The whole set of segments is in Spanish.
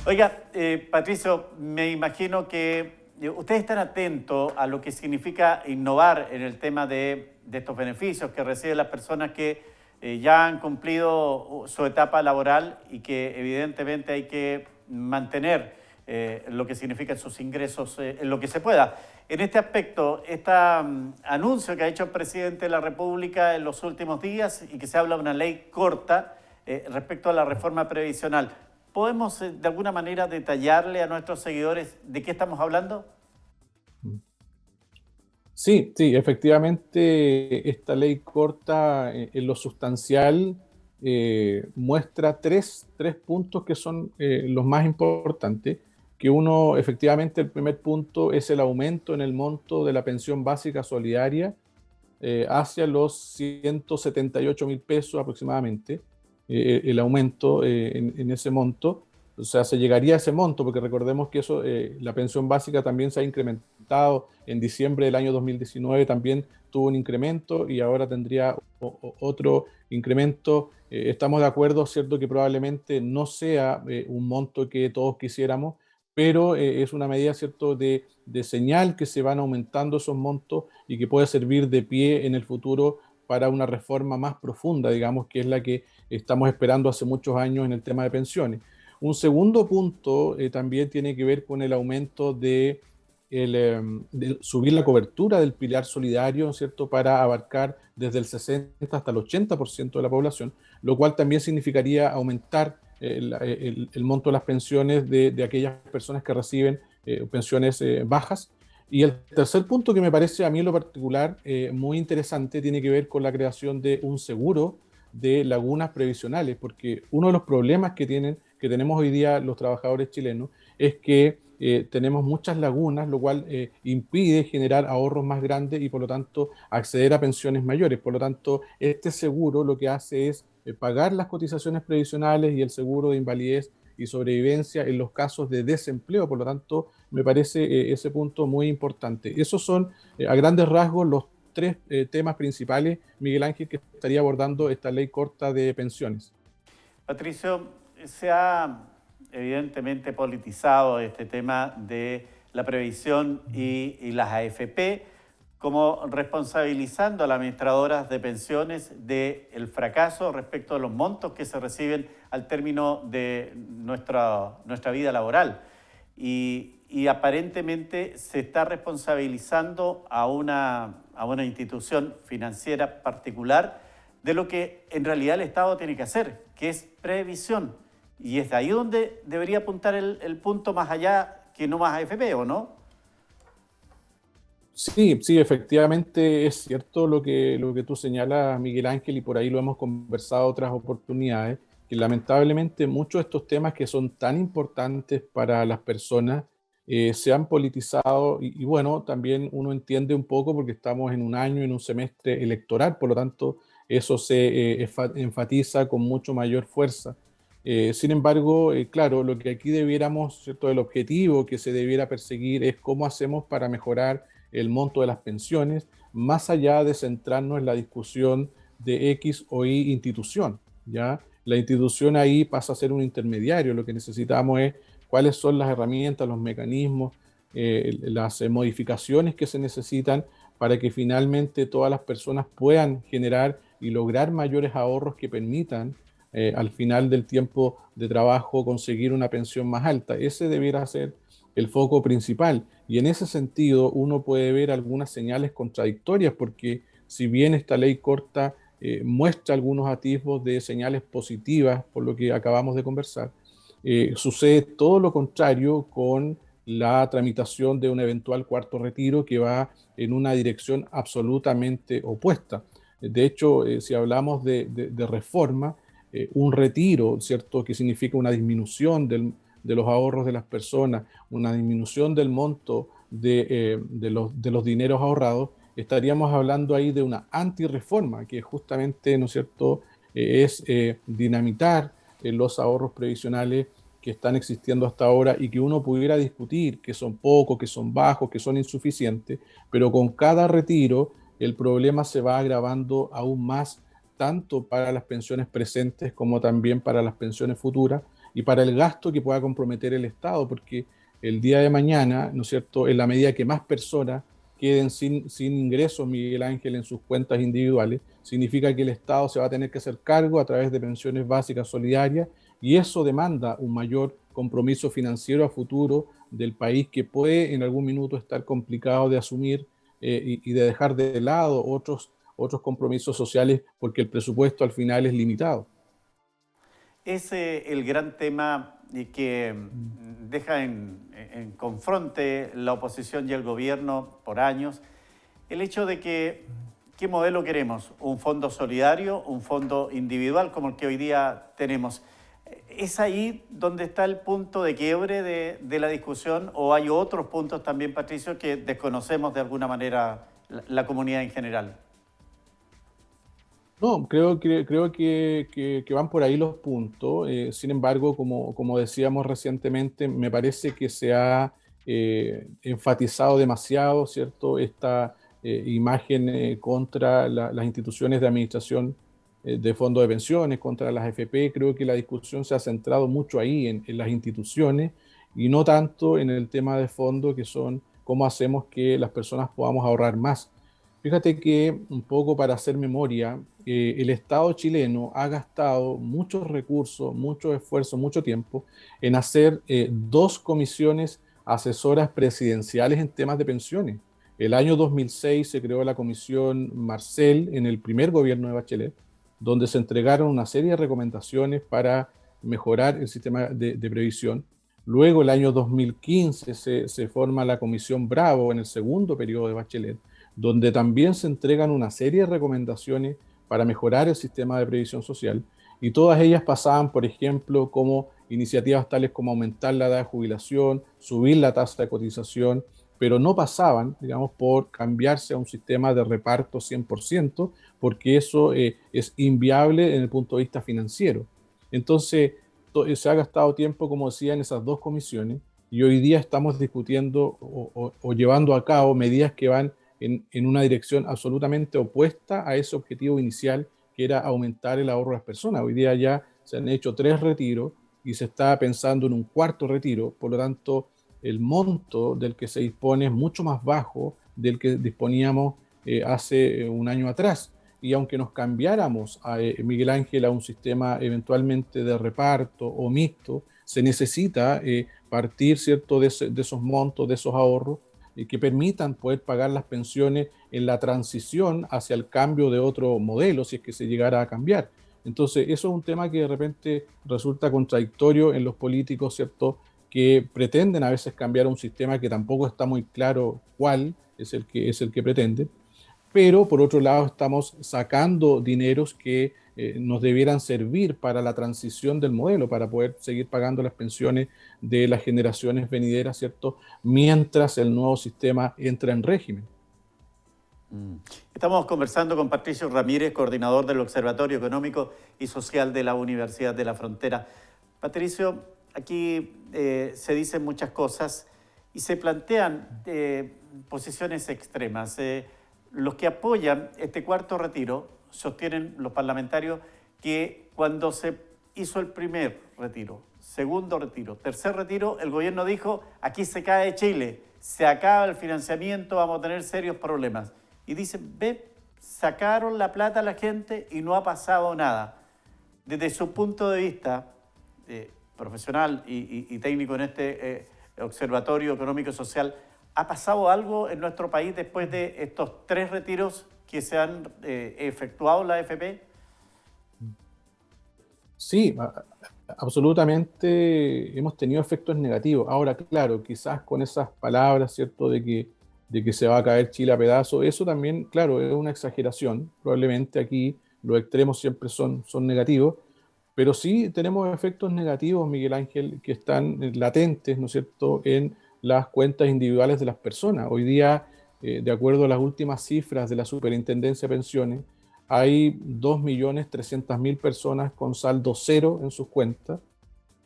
Oiga, Patricio, me imagino que ustedes están atentos a lo que significa innovar en el tema de estos beneficios que reciben las personas que ya han cumplido su etapa laboral y que evidentemente hay que mantener lo que significan sus ingresos en lo que se pueda. En este aspecto, este anuncio que ha hecho el presidente de la República en los últimos días y que se habla de una ley corta respecto a la reforma previsional, ¿podemos de alguna manera detallarle a nuestros seguidores de qué estamos hablando? Sí, sí, efectivamente esta ley corta en lo sustancial muestra tres puntos que son los más importantes, que uno, efectivamente, el primer punto es el aumento en el monto de la pensión básica solidaria hacia los 178.000 pesos aproximadamente, el aumento en ese monto. O sea, se llegaría a ese monto, porque recordemos que eso, la pensión básica también se ha incrementado en diciembre del año 2019, también tuvo un incremento y ahora tendría otro incremento. Estamos de acuerdo, ¿cierto?, que probablemente no sea un monto que todos quisiéramos, pero es una medida, ¿cierto?, de señal que se van aumentando esos montos y que puede servir de pie en el futuro para una reforma más profunda, digamos, que es la que estamos esperando hace muchos años en el tema de pensiones. Un segundo punto también tiene que ver con el aumento de subir la cobertura del pilar solidario, ¿no es cierto?, para abarcar desde el 60 hasta el 80% de la población, lo cual también significaría aumentar el monto de las pensiones de aquellas personas que reciben pensiones bajas. Y el tercer punto que me parece a mí en lo particular muy interesante tiene que ver con la creación de un seguro de lagunas previsionales, porque uno de los problemas que tenemos hoy día los trabajadores chilenos es que tenemos muchas lagunas, lo cual impide generar ahorros más grandes y por lo tanto acceder a pensiones mayores. Por lo tanto, este seguro lo que hace es pagar las cotizaciones previsionales y el seguro de invalidez y sobrevivencia en los casos de desempleo. Por lo tanto, me parece ese punto muy importante. Esos son, a grandes rasgos, los tres temas principales, Miguel Ángel, que estaría abordando esta ley corta de pensiones. Patricio, se ha evidentemente politizado este tema de la previsión y las AFP, como responsabilizando a las administradoras de pensiones del fracaso respecto a los montos que se reciben al término de nuestra vida laboral. Y aparentemente se está responsabilizando a una institución financiera particular de lo que en realidad el Estado tiene que hacer, que es previsión. Y es de ahí donde debería apuntar el punto más allá que no más AFP, ¿o no? Sí, sí, efectivamente es cierto lo que tú señalas, Miguel Ángel, y por ahí lo hemos conversado otras oportunidades, que lamentablemente muchos de estos temas que son tan importantes para las personas se han politizado y bueno, también uno entiende un poco porque estamos en un año, en un semestre electoral, por lo tanto eso se enfatiza con mucho mayor fuerza. Sin embargo, claro, lo que aquí debiéramos, ¿cierto? El objetivo que se debiera perseguir es cómo hacemos para mejorar el monto de las pensiones, más allá de centrarnos en la discusión de X o Y institución, ¿ya? La institución ahí pasa a ser un intermediario, lo que necesitamos es cuáles son las herramientas, los mecanismos, las modificaciones que se necesitan para que finalmente todas las personas puedan generar y lograr mayores ahorros que permitan al final del tiempo de trabajo conseguir una pensión más alta. Ese debiera ser el foco principal. Y en ese sentido uno puede ver algunas señales contradictorias porque si bien esta ley corta muestra algunos atisbos de señales positivas por lo que acabamos de conversar, sucede todo lo contrario con la tramitación de un eventual cuarto retiro que va en una dirección absolutamente opuesta. De hecho, si hablamos de reforma, un retiro, ¿cierto?, que significa una disminución de los ahorros de las personas, una disminución del monto de los dineros ahorrados, estaríamos hablando ahí de una antirreforma, que justamente, ¿no es cierto?, es dinamitar los ahorros previsionales que están existiendo hasta ahora y que uno pudiera discutir que son pocos, que son bajos, que son insuficientes, pero con cada retiro el problema se va agravando aún más, tanto para las pensiones presentes como también para las pensiones futuras, y para el gasto que pueda comprometer el Estado, porque el día de mañana, ¿no es cierto?, en la medida que más personas queden sin ingresos, Miguel Ángel, en sus cuentas individuales, significa que el Estado se va a tener que hacer cargo a través de pensiones básicas solidarias, y eso demanda un mayor compromiso financiero a futuro del país, que puede en algún minuto estar complicado de asumir, y de dejar de lado otros compromisos sociales, porque el presupuesto al final es limitado. Es el gran tema que deja en confronte la oposición y el gobierno por años, el hecho de que, ¿qué modelo queremos? ¿Un fondo solidario, un fondo individual como el que hoy día tenemos? ¿Es ahí donde está el punto de quiebre de la discusión, o hay otros puntos también, Patricio, que desconocemos de alguna manera la comunidad en general? No, creo que van por ahí los puntos. Sin embargo, como decíamos recientemente, me parece que se ha enfatizado demasiado, ¿cierto?, esta imagen contra las instituciones de administración de fondos de pensiones, contra las AFP. Creo que la discusión se ha centrado mucho ahí, en las instituciones, y no tanto en el tema de fondo, que son cómo hacemos que las personas podamos ahorrar más. Fíjate que, un poco para hacer memoria, el Estado chileno ha gastado muchos recursos, mucho esfuerzo, mucho tiempo en hacer dos comisiones asesoras presidenciales en temas de pensiones. El año 2006 se creó la comisión Marcel en el primer gobierno de Bachelet, donde se entregaron una serie de recomendaciones para mejorar el sistema de previsión. Luego, el año 2015, se forma la comisión Bravo en el segundo periodo de Bachelet, donde también se entregan una serie de recomendaciones para mejorar el sistema de previsión social, y todas ellas pasaban, por ejemplo, como iniciativas tales como aumentar la edad de jubilación, subir la tasa de cotización, pero no pasaban, digamos, por cambiarse a un sistema de reparto 100%, porque eso es inviable en el punto de vista financiero. Entonces, se ha gastado tiempo, como decía, en esas dos comisiones, y hoy día estamos discutiendo o llevando a cabo medidas que van en una dirección absolutamente opuesta a ese objetivo inicial, que era aumentar el ahorro de las personas. Hoy día ya se han hecho 3 retiros y se está pensando en un cuarto retiro. Por lo tanto, el monto del que se dispone es mucho más bajo del que disponíamos hace un año atrás. Y aunque nos cambiáramos, Miguel Ángel, a un sistema eventualmente de reparto o mixto, se necesita partir, ¿cierto?, de esos montos, de esos ahorros, que permitan poder pagar las pensiones en la transición hacia el cambio de otro modelo, si es que se llegara a cambiar. Entonces, eso es un tema que de repente resulta contradictorio en los políticos, ¿cierto?, que pretenden a veces cambiar un sistema que tampoco está muy claro cuál es el que pretende, pero por otro lado estamos sacando dineros que nos debieran servir para la transición del modelo, para poder seguir pagando las pensiones de las generaciones venideras, ¿cierto?, mientras el nuevo sistema entra en régimen. Estamos conversando con Patricio Ramírez, coordinador del Observatorio Económico y Social de la Universidad de la Frontera. Patricio, aquí se dicen muchas cosas y se plantean posiciones extremas. Los que apoyan este cuarto retiro sostienen, los parlamentarios, que cuando se hizo el primer retiro, segundo retiro, tercer retiro, el gobierno dijo: aquí se cae Chile, se acaba el financiamiento, vamos a tener serios problemas. Y dicen: ve, sacaron la plata a la gente y no ha pasado nada. Desde su punto de vista profesional y técnico en este Observatorio Económico y Social, ¿ha pasado algo en nuestro país después de estos 3 retiros que se han efectuado en la AFP? Sí, absolutamente hemos tenido efectos negativos. Ahora, claro, quizás con esas palabras, ¿cierto?, de que se va a caer Chile a pedazos, eso también, claro, es una exageración. Probablemente aquí los extremos siempre son negativos, pero sí tenemos efectos negativos, Miguel Ángel, que están latentes, ¿no es cierto?, en las cuentas individuales de las personas. Hoy día, de acuerdo a las últimas cifras de la Superintendencia de Pensiones, hay 2.300.000 personas con saldo cero en sus cuentas.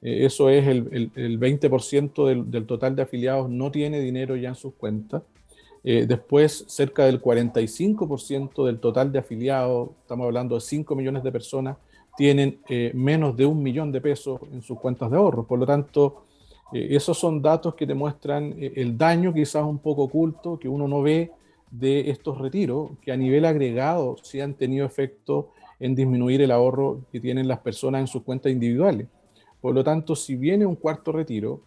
Eso es el 20% del total de afiliados no tiene dinero ya en sus cuentas. Después, cerca del 45% del total de afiliados, estamos hablando de 5 millones de personas, tienen menos de 1 millón de pesos en sus cuentas de ahorro. Por lo tanto, esos son datos que demuestran el daño quizás un poco oculto que uno no ve de estos retiros, que a nivel agregado sí han tenido efecto en disminuir el ahorro que tienen las personas en sus cuentas individuales. Por lo tanto, si viene un cuarto retiro,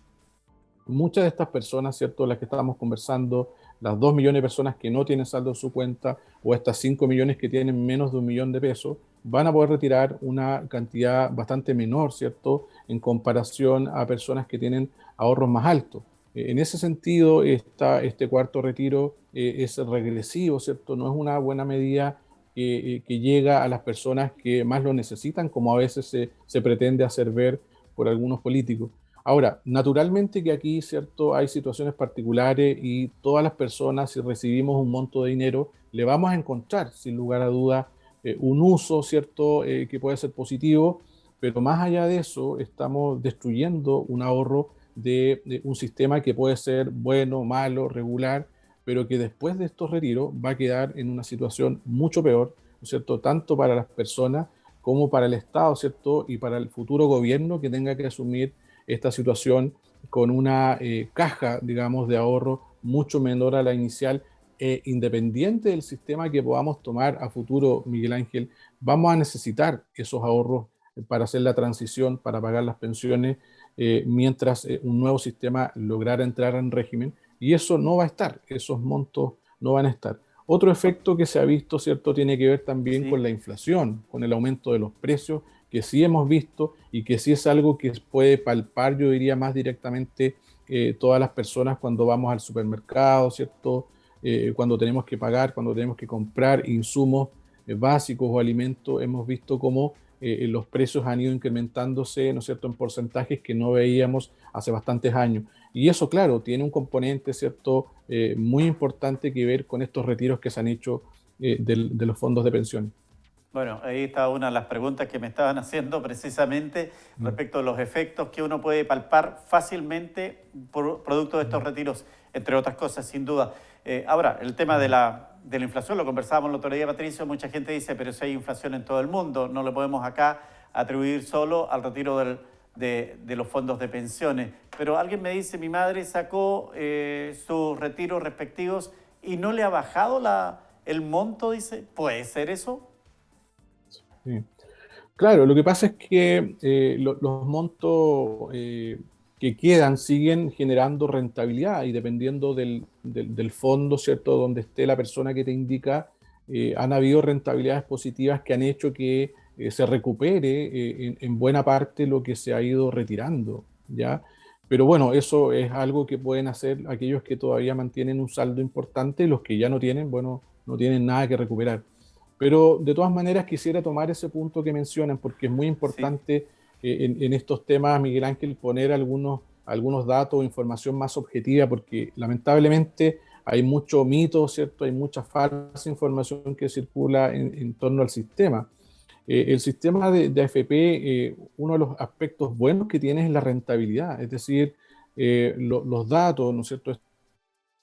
muchas de estas personas, ¿cierto? Las que estábamos conversando, las 2 millones de personas que no tienen saldo en su cuenta o estas 5 millones que tienen menos de 1 millón de pesos, van a poder retirar una cantidad bastante menor, ¿cierto? En comparación a personas que tienen ahorros más altos. En ese sentido, este cuarto retiro es regresivo, ¿cierto? No es una buena medida que llega a las personas que más lo necesitan, como a veces se pretende hacer ver por algunos políticos. Ahora, naturalmente que aquí, ¿cierto? Hay situaciones particulares y todas las personas, si recibimos un monto de dinero, le vamos a encontrar, sin lugar a dudas, un uso, ¿cierto? Que puede ser positivo, pero más allá de eso, estamos destruyendo un ahorro de un sistema que puede ser bueno, malo, regular, pero que después de estos retiros va a quedar en una situación mucho peor, ¿no es cierto? Tanto para las personas como para el Estado, ¿cierto? Y para el futuro gobierno que tenga que asumir esta situación con una caja, digamos, de ahorro mucho menor a la inicial, independiente del sistema que podamos tomar a futuro, Miguel Ángel, vamos a necesitar esos ahorros para hacer la transición, para pagar las pensiones, mientras un nuevo sistema lograra entrar en régimen, y eso no va a estar, esos montos no van a estar. Otro efecto que se ha visto, ¿cierto?, tiene que ver también con Sí. la inflación, con el aumento de los precios, que sí hemos visto y que sí es algo que puede palpar, yo diría, más directamente todas las personas cuando vamos al supermercado, ¿cierto? Cuando tenemos que pagar, cuando tenemos que comprar insumos básicos o alimentos, hemos visto cómo los precios han ido incrementándose, ¿no es cierto?, en porcentajes que no veíamos hace bastantes años. Y eso, claro, tiene un componente, ¿cierto?, muy importante que ver con estos retiros que se han hecho de los fondos de pensiones. Bueno, ahí está una de las preguntas que me estaban haciendo precisamente Mm, respecto a los efectos que uno puede palpar fácilmente por producto de estos mm, retiros, entre otras cosas, sin duda. Ahora, el tema mm. de la inflación, lo conversábamos el otro día, Patricio, mucha gente dice, pero si hay inflación en todo el mundo, no lo podemos acá atribuir solo al retiro de los fondos de pensiones. Pero alguien me dice, mi madre sacó sus retiros respectivos y no le ha bajado el monto, dice, ¿puede ser eso? Sí. Claro, lo que pasa es que los montos que quedan siguen generando rentabilidad y dependiendo del fondo, ¿cierto?, donde esté la persona que te indica, han habido rentabilidades positivas que han hecho que se recupere en buena parte lo que se ha ido retirando, ¿ya? Pero bueno, eso es algo que pueden hacer aquellos que todavía mantienen un saldo importante y los que ya no tienen, bueno, no tienen nada que recuperar. Pero de todas maneras quisiera tomar ese punto que mencionan porque es muy Sí. importante en estos temas, Miguel Ángel, poner algunos datos o información más objetiva porque lamentablemente hay mucho mito, ¿cierto? Hay mucha falsa información que circula en torno al sistema. El sistema de AFP, uno de los aspectos buenos que tiene es la rentabilidad, es decir, los datos, ¿no es cierto?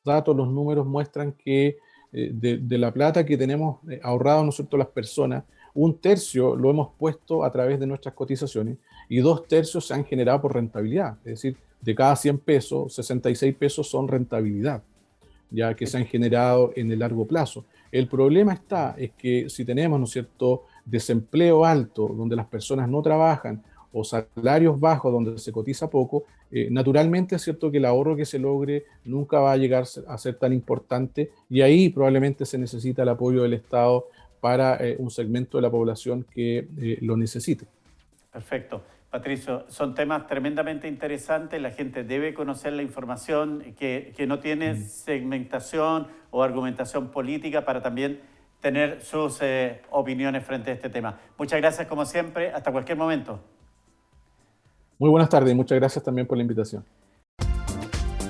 Datos, los números muestran que de la plata que tenemos ahorrado nosotros las personas, 1/3 lo hemos puesto a través de nuestras cotizaciones y 2/3 se han generado por rentabilidad. Es decir, de cada 100 pesos, 66 pesos son rentabilidad, ya que se han generado en el largo plazo. El problema está es que si tenemos, ¿no es cierto?, desempleo alto, donde las personas no trabajan, o salarios bajos, donde se cotiza poco, naturalmente es cierto que el ahorro que se logre nunca va a llegar a ser tan importante y ahí probablemente se necesita el apoyo del Estado para un segmento de la población que lo necesite. Perfecto. Patricio, son temas tremendamente interesantes. La gente debe conocer la información que no tiene Mm. segmentación o argumentación política para también tener sus opiniones frente a este tema. Muchas gracias como siempre. Hasta cualquier momento. Muy buenas tardes y muchas gracias también por la invitación.